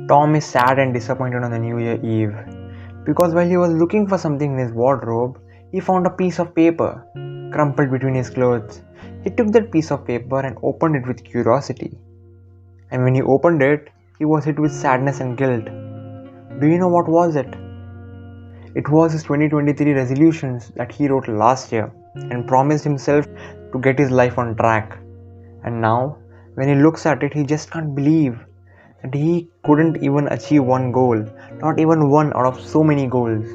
Tom is sad and disappointed on the New Year Eve because while he was looking for something in his wardrobe, he found a piece of paper crumpled between his clothes. He took that piece of paper and opened it with curiosity. And when he opened it, he was hit with sadness and guilt. Do you know what was it? It was his 2023 resolutions that he wrote last year and promised himself to get his life on track. And now, when he looks at it, he just can't believe that he couldn't even achieve one goal, not even one out of so many goals.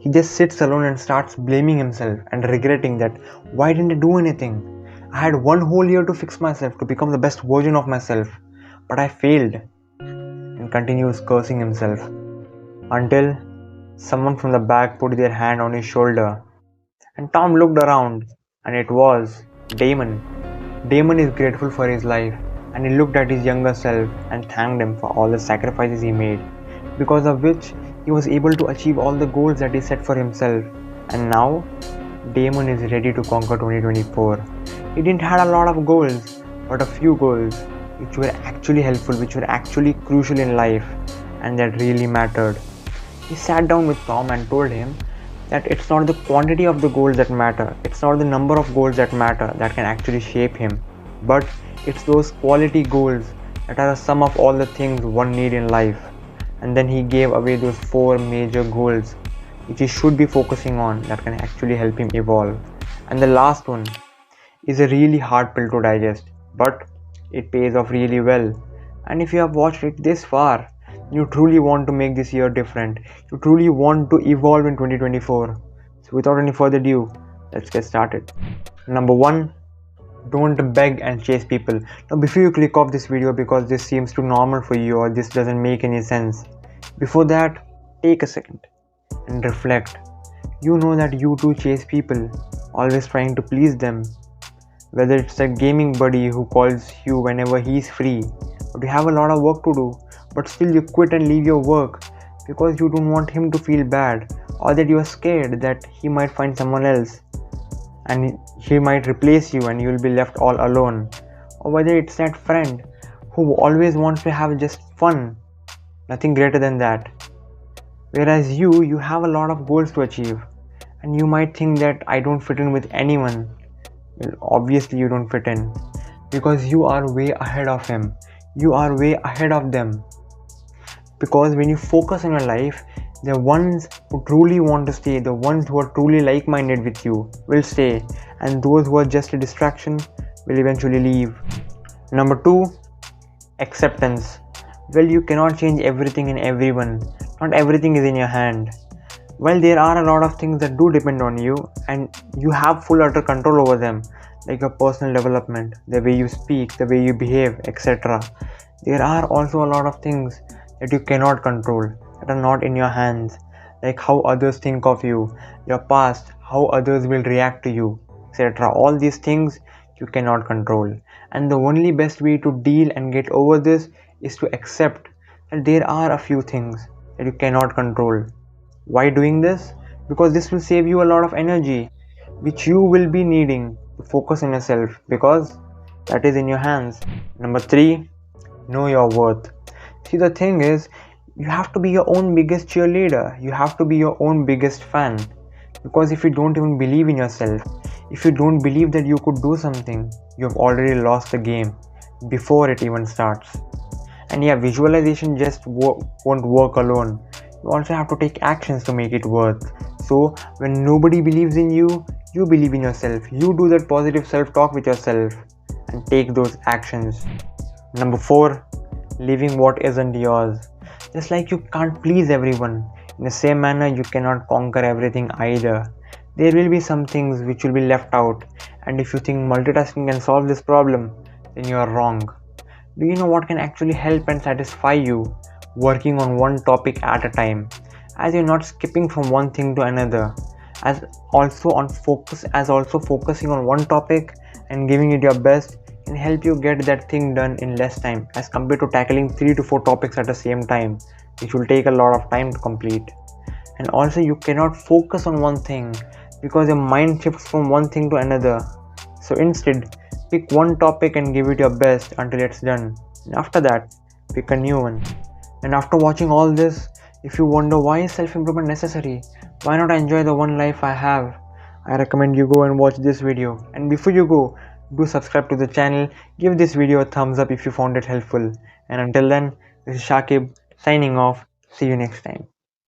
He just sits alone and starts blaming himself and regretting that why didn't I do anything? I had one whole year to fix myself, to become the best version of myself, but I failed, and continues cursing himself until someone from the back put their hand on his shoulder. And Tom looked around, and it was Damon. Damon is grateful for his life, and he looked at his younger self and thanked him for all the sacrifices he made, because of which he was able to achieve all the goals that he set for himself. And now, Damon is ready to conquer 2024. He didn't have a lot of goals, but a few goals which were actually helpful, which were actually crucial in life, and that really mattered. He sat down with Tom and told him that it's not the quantity of the goals that matter, it's not the number of goals that matter that can actually shape him, but it's those quality goals that are the sum of all the things one need in life. And then he gave away those 4 major goals which he should be focusing on that can actually help him evolve. And the last one is a really hard pill to digest, but it pays off really well. And if you have watched it this far, you truly want to make this year different. You truly want to evolve in 2024. So without any further ado, let's get started. Number 1, don't beg and chase people. Now before you click off this video because this seems too normal for you or this doesn't make any sense, before that, take a second and reflect. You know that you too chase people, always trying to please them. Whether it's a gaming buddy who calls you whenever he's free, or you have a lot of work to do, but still you quit and leave your work because you don't want him to feel bad, or that you are scared that he might find someone else and he might replace you and you will be left all alone. Or whether it's that friend who always wants to have just fun, nothing greater than that. Whereas you have a lot of goals to achieve, and you might think that I don't fit in with anyone. Well, obviously you don't fit in, because you are way ahead of him. You are way ahead of them. Because when you focus on your life, the ones who truly want to stay, the ones who are truly like-minded with you will stay, and those who are just a distraction will eventually leave. Number 2, acceptance. Well, you cannot change everything in everyone. Not everything is in your hand. Well, there are a lot of things that do depend on you and you have full utter control over them, like your personal development, the way you speak, the way you behave, etc. There are also a lot of things that you cannot control, that are not in your hands, like how others think of you, your past, how others will react to you, etc. All these things you cannot control. And the only best way to deal and get over this is to accept that there are a few things that you cannot control. Why doing this? Because this will save you a lot of energy, which you will be needing to focus on yourself, because that is in your hands. Number 3, know your worth. See, the thing is, you have to be your own biggest cheerleader. You have to be your own biggest fan. Because if you don't even believe in yourself, if you don't believe that you could do something, you have already lost the game before it even starts. And yeah, visualization just won't work alone. You also have to take actions to make it work. So when nobody believes in you, you believe in yourself. You do that positive self-talk with yourself and take those actions. Number 4, leaving what isn't yours. Just like you can't please everyone, in the same manner you cannot conquer everything either. There will be some things which will be left out, and if you think multitasking can solve this problem, then you are wrong. Do you know what can actually help and satisfy you? Working on one topic at a time, as you're not skipping from one thing to another, as also focusing on one topic and giving it your best can help you get that thing done in less time as compared to tackling 3 to 4 topics at the same time, which will take a lot of time to complete. And also you cannot focus on one thing because your mind shifts from one thing to another. So instead, pick one topic and give it your best until it's done. And after that, pick a new one. And after watching all this, if you wonder why is self-improvement necessary, why not enjoy the one life I have, I recommend you go and watch this video. And before you go, do subscribe to the channel, give this video a thumbs up if you found it helpful. And until then, this is Shakib signing off. See you next time.